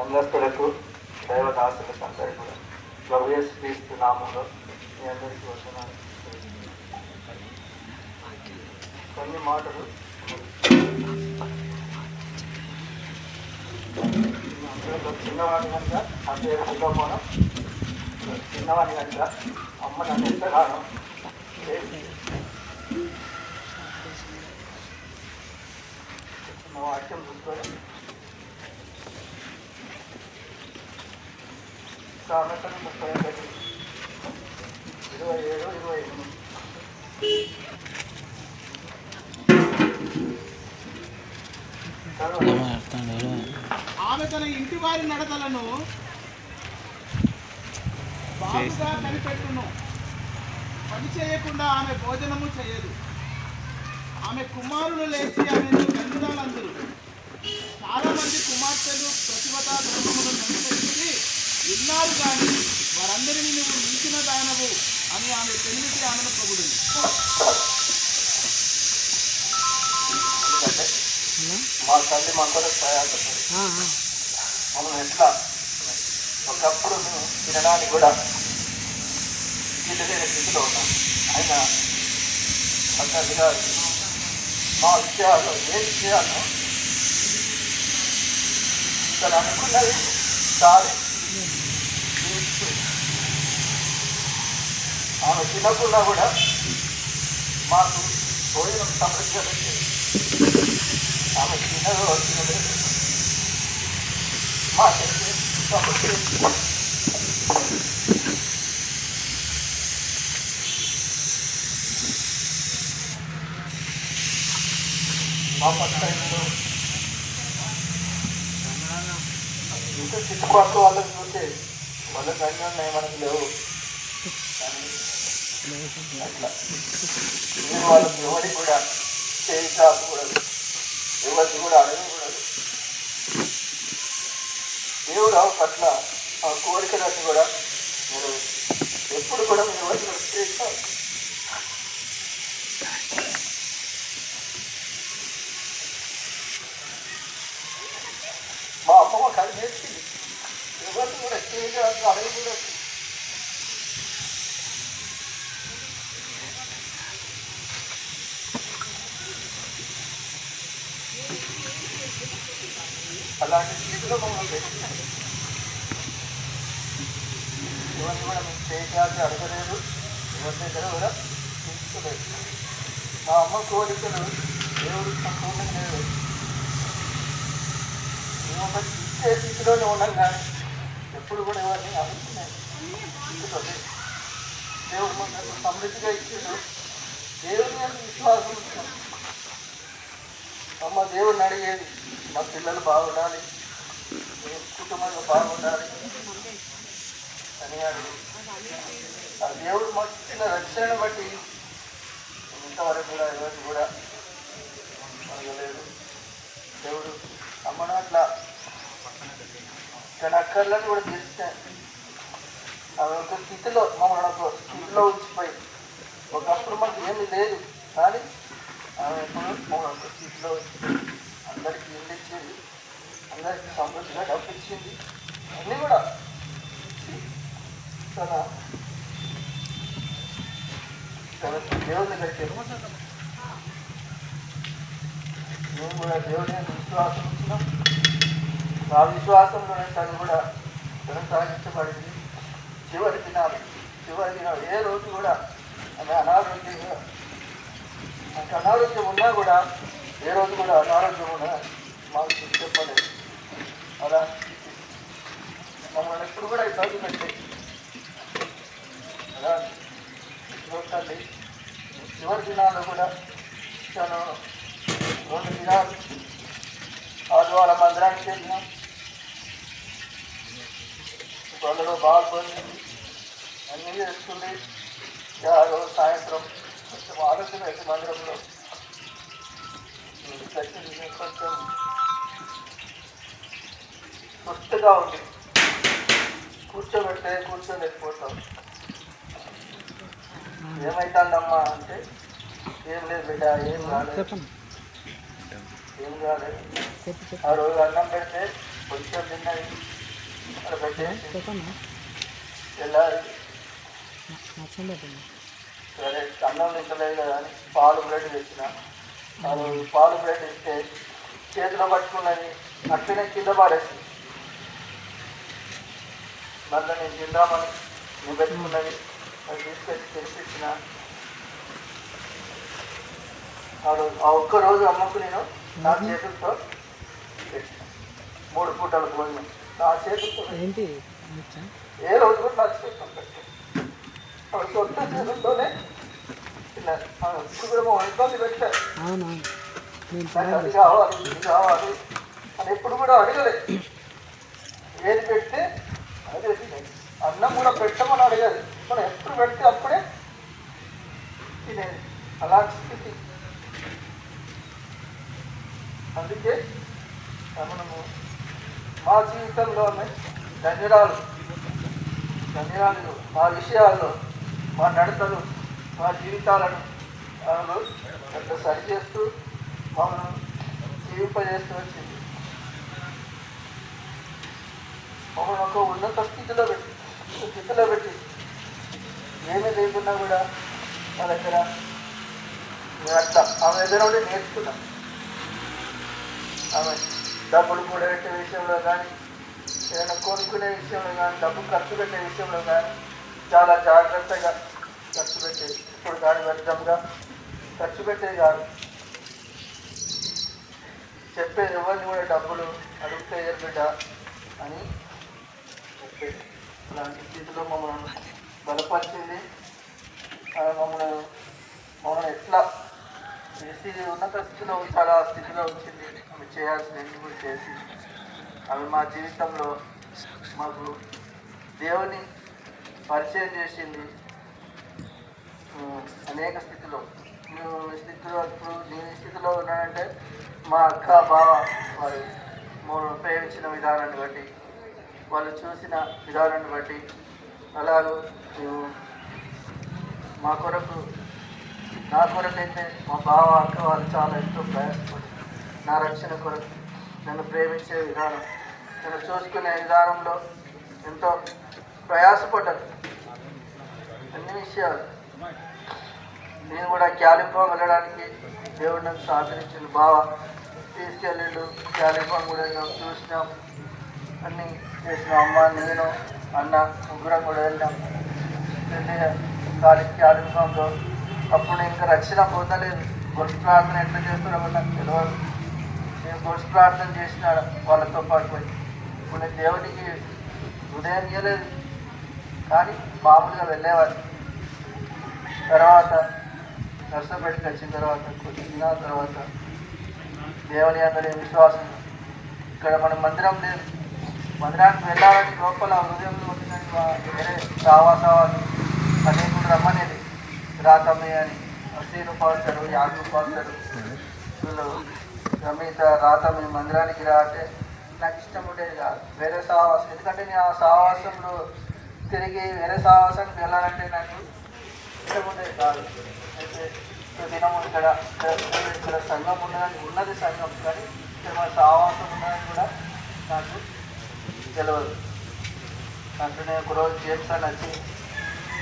సంఘస్థులకు దైవదాసులకు అందరికీ కూడా ప్రభు యేసు క్రీస్తు నామంలో మీ అందరికీ వందనాలు. కొన్ని మాటలు చిన్నవాడి కనుక ఆ పేరు సుఖమోనం, చిన్నవాడి కనుక అమ్మ నన్ను ఎంతగానో వాక్యం చూసుకొని సామెతలు 31, 27, 28. ఆమె తన ఇంటి వారి నడతలను బాగుగా కనిపెట్టును, పని చేయకుండా ఆమె భోజనము చేయదు. ఆమె కుమారులు లేచి ఆమెను గంధురాలందరూ. చాలా మంది కుమార్తెలు ప్రతిభతా ధర్మమును కనిపెట్టి విన్నారు, కానీ వారందరినీ నువ్వు మించిన దానవు అని ఆమె పెళ్లికి ఆమెను పొగుడింది. మా తల్లి మందరూ ప్రయాసపడి మనం ఎట్లా ఒకప్పుడు మేము తినడానికి కూడా తినలేని స్థితిలో ఉన్నాం. అయినా ఆ తల్లి గారు మా విషయాల్లో ఏ విషయాల్లో తను అనుకున్నది సారి ఆమె తినకుండా కూడా మాకు భోజనం సమృద్ధిగా పెట్టేది. ఆమె తినదో తినలేదు మా సమృద్ధి. మా పక్కన ఇంకా చుట్టుపక్కల వాళ్ళకి చూస్తే వాళ్ళకి అన్నీ ఉన్నాయి, మనకు లేవు. అట్లా మీరు వాళ్ళకి ఎవరికి కూడా చేయి చాపకూడదు, ఎవరికి కూడా అడగకూడదు. దేవుడు పట్ల ఆ కోరికలన్నీ కూడా మీరు ఎప్పుడు కూడా మీరు ఎవరికి చేస్తారు. మా అమ్మమ్మ కలి నేర్చింది, ఎవరిని కూడా చేయి అడగకూడదు. అలాంటి స్థితిలో మమ్మల్ని పెట్టింది. ఎవరిని కూడా మేము చేయాల్సి అడగలేదు, ఎవరి దగ్గర కూడా తీసుకోలేదు. మా అమ్మ కోరికలు దేవుడు సంపూర్ణంగా లేదు. మేము ఇచ్చే స్థితిలోనే ఉన్నాం, కానీ ఎప్పుడు కూడా ఎవరిని అడుగుతున్నాను. దేవుడు మనకు సమృద్ధిగా ఇచ్చాడు. దేవుని మీద విశ్వాసం ఉంటున్నాం. అమ్మ దేవుడిని అడిగేది మా పిల్లలు బాగుండాలి, కుటుంబంలో బాగుండాలి అని అడిగి ఆ దేవుడు మాకు ఇచ్చిన రక్షణను బట్టి ఇంతవరకు కూడా ఎవరికి కూడా అడగలేదు. దేవుడు అమ్మను అట్లా తన అక్కర్లను కూడా తీర్చాను. ఆమె ఒక స్థితిలో మమ్మల్ని ఒక స్థితిలో ఉంచిపోయి, ఒకప్పుడు మాకు ఏమీ లేదు, కానీ ఆమె ఇప్పుడు మమ్మల్ని ఒక స్థితిలో ఉంచిపోయి అందరికీ ఇల్లు ఇచ్చింది, అందరికీ సమృద్ధిగా డబ్బు ఇచ్చింది. అన్నీ కూడా తన దేవుని దగ్గరికి మేము కూడా దేవుని విశ్వాసం ఇచ్చినాం. ఆ విశ్వాసంలోనే తను కూడా కొనసాగించబడింది. చివరి దినాలు ఏ రోజు కూడా ఆమె అనారోగ్యంగా, నాకు అనారోగ్యం ఉన్నా కూడా ఏ రోజు కూడా అనారోగ్యం ఉన్నా మాకు చెప్పలేదు. అలా మమ్మల్ని ఎప్పుడు కూడా ఇబ్బంది పెట్టేది. అలా తల్లి చివరి దినాల్లో కూడా తను 2 దినాలు ఆదివారం మందిరానికి వెళ్ళినాం. వాళ్ళలో బాగుపడింది, అన్నీ చేస్తుంది. రోజు సాయంత్రం కొంచెం ఆలోచన అయితే మందిరంలో కొంచెం సుస్థిగా ఉంది. కూర్చోలేకపోతాం. ఏమైతుందమ్మా అంటే ఏం లేదు బిడ్డ, ఏం కాలేదు. ఆ రోజు అన్నం పెడితే కొంచెం తిన్నది, అక్కడ పెట్టేసి తెల్లారి సరే అన్నం తింటలేదు కదా అని పాలు బ్రెడ్ తెచ్చిన. పాలు బ్రెడ్ ఇస్తే చేతిలో పట్టుకున్నది అట్లనే కింద పాడేసి మళ్ళీ నేను తిందామని నేను పెట్టుకున్నది అది తీసుకొచ్చి తినిపించిన. ఆ ఒక్కరోజు అమ్మకు నేను నా చేతులతో పెట్టిన 3 పూటల భోజనం నా చేతులతో. ఏ రోజు కూడా నా చేతులతో పెట్టాను. సొంత చేతులతోనే తిన్నారు. కూడా ఇబ్బంది పెట్టారు. నాకు అది కావాలి ఇది కావాలి అని ఎప్పుడు కూడా అడగలేదు. ఏది పెడితే అదే తినేది. అన్నం కూడా పెట్టమని అడగదు. మనం ఎప్పుడు పెడితే అప్పుడే తినేది. అలాంటి స్థితి. అందుకే మనము మా జీవితంలోనే ధన్యరాలు మా విషయాల్లో మా నడతలు మా జీవితాలను అట్లా సరిచేస్తూ మమ్మల్ని జీవింపజేస్తూ వచ్చింది. మమ్మల్ని ఒక ఉన్నత స్థితిలో పెట్టి ఏమీ లేకున్నా కూడా మా దగ్గర అట్లా ఆమె దగ్గర ఉండి నేర్చుకున్నాం. ఆమె డబ్బులు కూడబెట్టే విషయంలో కానీ ఏదైనా కొనుక్కునే విషయంలో కానీ డబ్బు ఖర్చు పెట్టే విషయంలో కానీ చాలా జాగ్రత్తగా ఖర్చు పెట్టేది. ఇప్పుడు కానీ వ్యర్థంగా ఖర్చు పెట్టేది కాదు. చెప్పేది ఎవరిని కూడా డబ్బులు అడిగితే బిడ్డ అని చెప్పేది. అలాంటి స్థితిలో మమ్మల్ని బలపరిచింది. మమ్మల్ని ఎట్లా ఉన్నత స్థితిలో ఉంచాలి ఆ స్థితిలో ఉంచింది. ఆమె చేయాల్సినవి కూడా చేసి ఆమె మా జీవితంలో మాకు దేవుని పరిచయం చేసింది. అనేక స్థితిలో ఇప్పుడు నేను ఈ స్థితిలో ఉన్నానంటే మా అక్క బావ వారు ప్రేమించిన విధానాన్ని బట్టి వాళ్ళు చూసిన విధానాన్ని బట్టి అలాగూ మా కొరకు నా కొరకైతే మా బావ అక్క వాళ్ళు చాలా ఎంతో ప్రయాసపడి నా రక్షణ కొరకు నన్ను ప్రేమించే విధానం నన్ను చూసుకునే విధానంలో ఎంతో ప్రయాసపడ్డాను. అన్ని విషయాలు నేను కూడా క్యాలింపాంగ్ వెళ్ళడానికి దేవుడు నాకు సహకరించింది. బావ తీసుకెళ్ళిండు. క్యాలింపాంగ్ కూడా చూసినాం, అన్నీ చేసినాం. అమ్మ నేను అన్న ముగ్గురం కూడా వెళ్ళాం. క్యాలింపాంగ్లో అప్పుడు ఇంకా రక్షణ పొందలేదు. గొలుసు ప్రార్థన ఎట్లా చేస్తున్నామో నాకు తెలియదు. నేను గొలుసు ప్రార్థన చేసినాడు వాళ్ళతో పాటు పోయి. ఇప్పుడు నేను దేవుడికి ఉదయం ఇవ్వలేదు కానీ మామూలుగా వెళ్ళేవారు. తర్వాత నర్సంపేటకి వచ్చిన తర్వాత కొద్ది దినాల తర్వాత దేవుని అందరి విశ్వాసం ఇక్కడ మన మందిరం లేదు. మందిరానికి వెళ్ళాలని లోపల హృదయంలో వచ్చిన వేరే సావాసావాలు అనేకులు రమ్మనేది. రాతమ్య అని సీను పాల్తారు, యాగు పాల్తారు, వీళ్ళు రమీత రాతమ్య మందిరానికి రా అంటే నాకు ఇష్టం ఉండేది కాదు. వేరే సావాసం, ఎందుకంటే నేను ఆ సావాసంలో తిరిగి వేరే సావాసానికి వెళ్ళాలంటే నాకు ఇష్టం ఉండేది కాదు. అయితే దినము ఇక్కడ సంఘం ఉన్నది సంఘం కానీ ఇక్కడ మన సావాసం ఉన్నదని కూడా నాకు తెలియదు. అంటే ఒకరోజు జేమ్స్ అని వచ్చి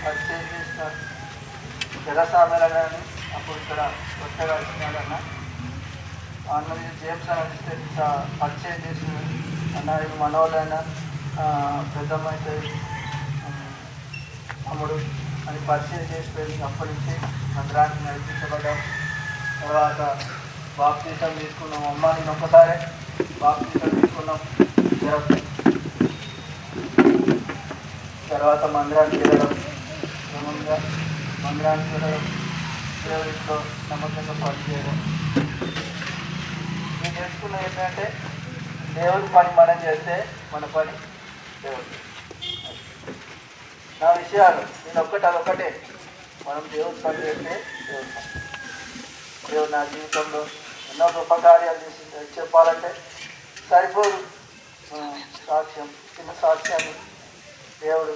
పరిచయం చేసినాడు. జగసామెల కానీ అప్పుడు ఇక్కడ కొత్తగా వచ్చినాడన్న అన్న జేమ్స్ అని వస్తే పరిచయం చేసినాడు. అన్న ఇది మనోళ్ళైనా పెద్దమ్మ అయితే అమ్ముడు అని పరిచయం చేసిపోయింది. అప్పటి నుంచి మందిరానికి నడిపించబడ్డాం. తర్వాత బాప్తీసం తీసుకున్నాం. అమ్మ నేను ఒక్కసారి బాప్తీసం తీసుకున్నాం. తర్వాత మందిరానికి వెళ్ళడం, క్రమంగా మందిరానికి వెళ్ళడం, దేవుడితో నమ్మకంగా పనిచేయడం. నేను నేర్చుకున్నది ఏంటంటే దేవుడి పని మనం చేస్తే మన పని దేవుడు. నా విషయాలు నేను అదొక్కటే మనం దేవుడి పని చేస్తే దేవుడి పని. దేవుడు నా జీవితంలో ఎన్నో గొప్ప కార్యాలు చేసి చెప్పాలంటే సరిపోదు. సాక్ష్యం చిన్న సాక్ష్యాన్ని దేవుడు